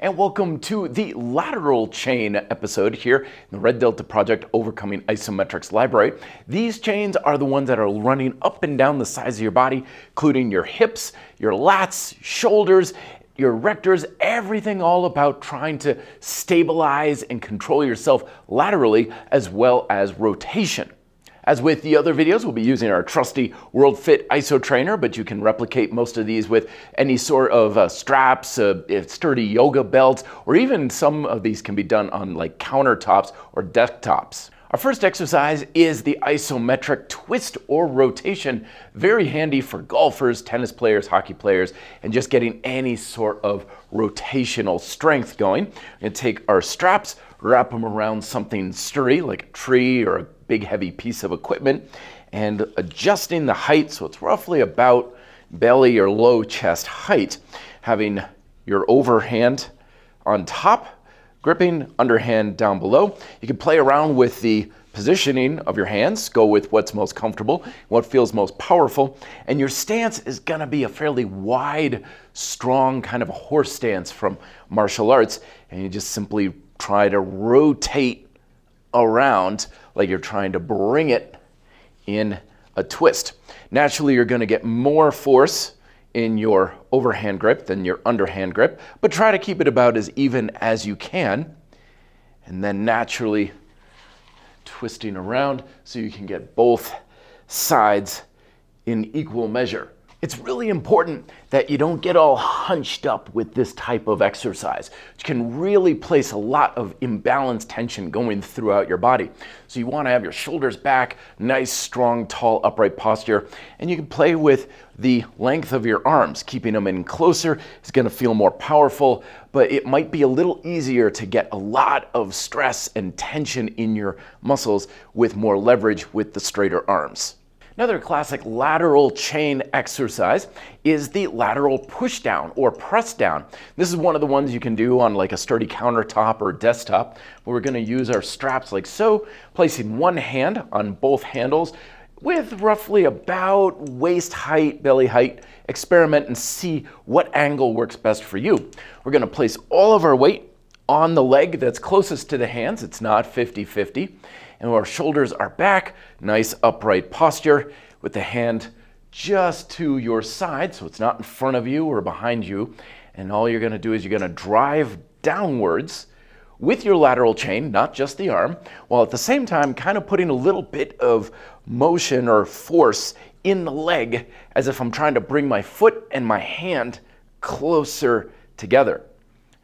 And welcome to the lateral chain episode here in the Red Delta Project Overcoming Isometrics library. These chains are the ones that are running up and down the sides of your body, including your hips, your lats, shoulders, your erectors, everything all about trying to stabilize and control yourself laterally as well as rotation. As with the other videos, we'll be using our trusty WorldFit ISO trainer, but you can replicate most of these with any sort of straps, sturdy yoga belts, or even some of these can be done on like countertops or desktops. Our first exercise is the isometric twist or rotation, very handy for golfers, tennis players, hockey players, and just getting any sort of rotational strength going. We're going to take our straps, wrap them around something sturdy like a tree or a big heavy piece of equipment, and adjusting the height so it's roughly about belly or low chest height, having your overhand on top, gripping underhand down below. You can play around with the positioning of your hands, go with what's most comfortable, what feels most powerful, and your stance is gonna be a fairly wide, strong kind of a horse stance from martial arts, and you just simply try to rotate around like you're trying to bring it in a twist. Naturally, you're going to get more force in your overhand grip than your underhand grip, but try to keep it about as even as you can. And then naturally twisting around so you can get both sides in equal measure. It's really important that you don't get all hunched up with this type of exercise, which can really place a lot of imbalanced tension going throughout your body. So you want to have your shoulders back, nice, strong, tall, upright posture, and you can play with the length of your arms. Keeping them in closer is going to feel more powerful, but it might be a little easier to get a lot of stress and tension in your muscles with more leverage with the straighter arms. Another classic lateral chain exercise is the lateral push down or press down. This is one of the ones you can do on like a sturdy countertop or desktop. We're going to use our straps like so, placing one hand on both handles with roughly about waist height, belly height. Experiment and see what angle works best for you. We're going to place all of our weight on the leg that's closest to the hands. It's not 50-50. And our shoulders are back, nice upright posture with the hand just to your side, so it's not in front of you or behind you. And all you're gonna do is you're gonna drive downwards with your lateral chain, not just the arm, while at the same time kind of putting a little bit of motion or force in the leg as if I'm trying to bring my foot and my hand closer together.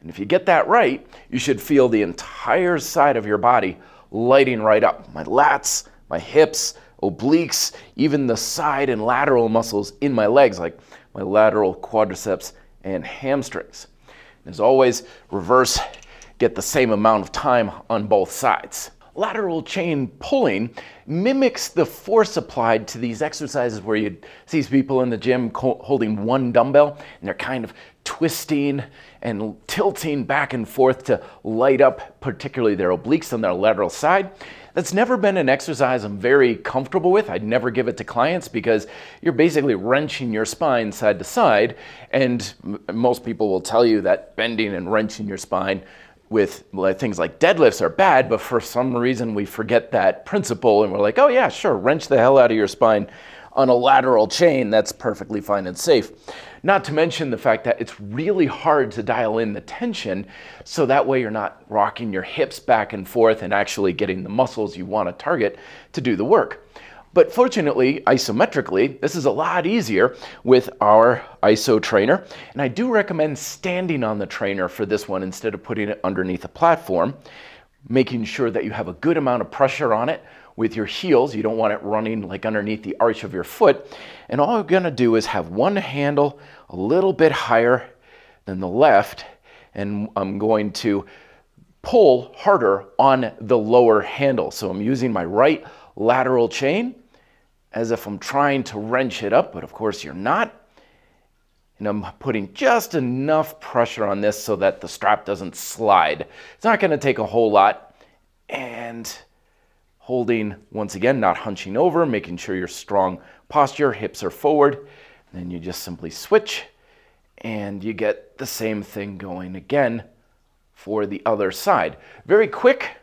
And if you get that right, you should feel the entire side of your body lighting right up. My lats, my hips, obliques, even the side and lateral muscles in my legs, like my lateral quadriceps and hamstrings. As always, reverse, get the same amount of time on both sides. Lateral chain pulling mimics the force applied to these exercises where you see people in the gym holding one dumbbell and they're kind of twisting and tilting back and forth to light up particularly their obliques on their lateral side. That's never been an exercise I'm very comfortable with. I'd never give it to clients because you're basically wrenching your spine side to side, and most people will tell you that bending and wrenching your spine with things like deadlifts are bad, but for some reason we forget that principle and we're like, oh yeah, sure, wrench the hell out of your spine on a lateral chain, that's perfectly fine and safe. Not to mention the fact that it's really hard to dial in the tension, so that way you're not rocking your hips back and forth and actually getting the muscles you want to target to do the work. But fortunately, isometrically, this is a lot easier with our ISO trainer, and I do recommend standing on the trainer for this one instead of putting it underneath a platform, making sure that you have a good amount of pressure on it with your heels. You don't want it running like underneath the arch of your foot. And all I'm gonna do is have one handle a little bit higher than the left, and I'm going to pull harder on the lower handle. So I'm using my right lateral chain as if I'm trying to wrench it up, but of course you're not. And I'm putting just enough pressure on this so that the strap doesn't slide. It's not gonna take a whole lot. And holding, once again, not hunching over, making sure your strong posture, hips are forward. And then you just simply switch and you get the same thing going again for the other side. Very quick,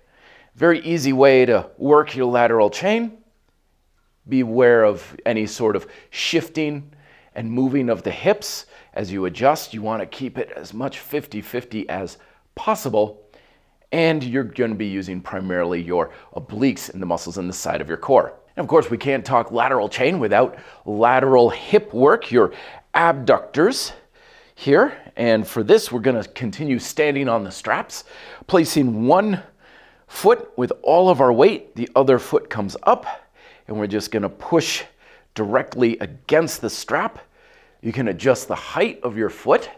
very easy way to work your lateral chain. Be aware of any sort of shifting and moving of the hips as you adjust. You want to keep it as much 50-50 as possible. And you're going to be using primarily your obliques and the muscles in the side of your core. And of course, we can't talk lateral chain without lateral hip work, your abductors here. And for this, we're going to continue standing on the straps, placing one foot with all of our weight. The other foot comes up, and we're just going to push directly against the strap. You can adjust the height of your foot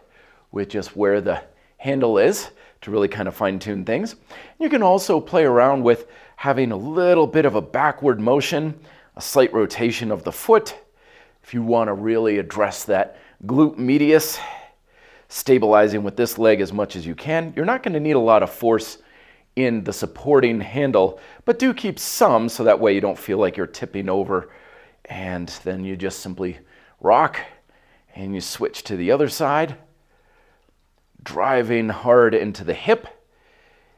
with just where the handle is to really kind of fine-tune things. You can also play around with having a little bit of a backward motion, a slight rotation of the foot. If you want to really address that glute medius, stabilizing with this leg as much as you can. You're not going to need a lot of force in the supporting handle, but do keep some so that way you don't feel like you're tipping over, and then you just simply rock and you switch to the other side, driving hard into the hip.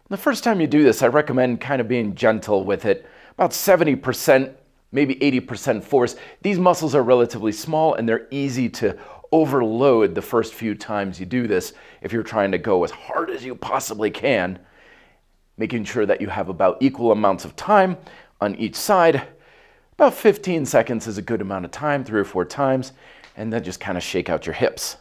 The first time you do this, I recommend kind of being gentle with it, about 70%, maybe 80% force. These muscles are relatively small and they're easy to overload the first few times you do this if you're trying to go as hard as you possibly can, making sure that you have about equal amounts of time on each side. About 15 seconds is a good amount of time, 3 or 4 times, and then just kind of shake out your hips.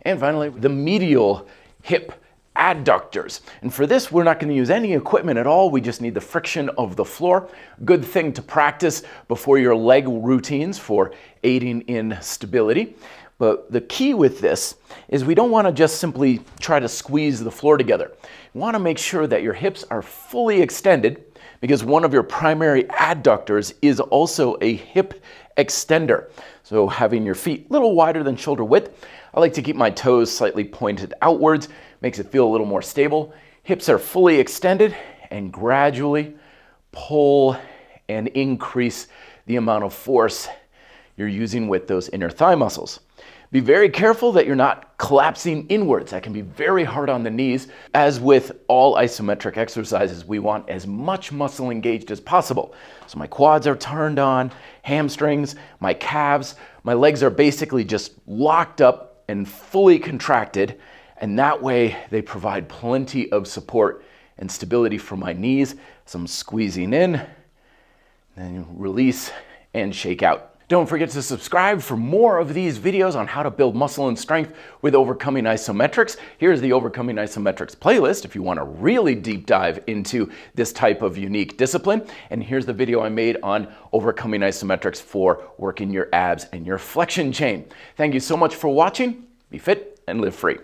And finally, the medial hip adductors. And for this, we're not going to use any equipment at all. We just need the friction of the floor. Good thing to practice before your leg routines for aiding in stability. But the key with this is we don't want to just simply try to squeeze the floor together. You want to make sure that your hips are fully extended, because one of your primary adductors is also a hip extender. So having your feet a little wider than shoulder width. I like to keep my toes slightly pointed outwards, makes it feel a little more stable. Hips are fully extended, and gradually pull and increase the amount of force you're using with those inner thigh muscles. Be very careful that you're not collapsing inwards. That can be very hard on the knees. As with all isometric exercises, we want as much muscle engaged as possible. So my quads are turned on, hamstrings, my calves, my legs are basically just locked up and fully contracted. And that way they provide plenty of support and stability for my knees. So I'm squeezing in, then release and shake out. Don't forget to subscribe for more of these videos on how to build muscle and strength with overcoming isometrics. Here's the Overcoming Isometrics playlist if you want to really deep dive into this type of unique discipline. And here's the video I made on overcoming isometrics for working your abs and your flexion chain. Thank you so much for watching. Be fit and live free.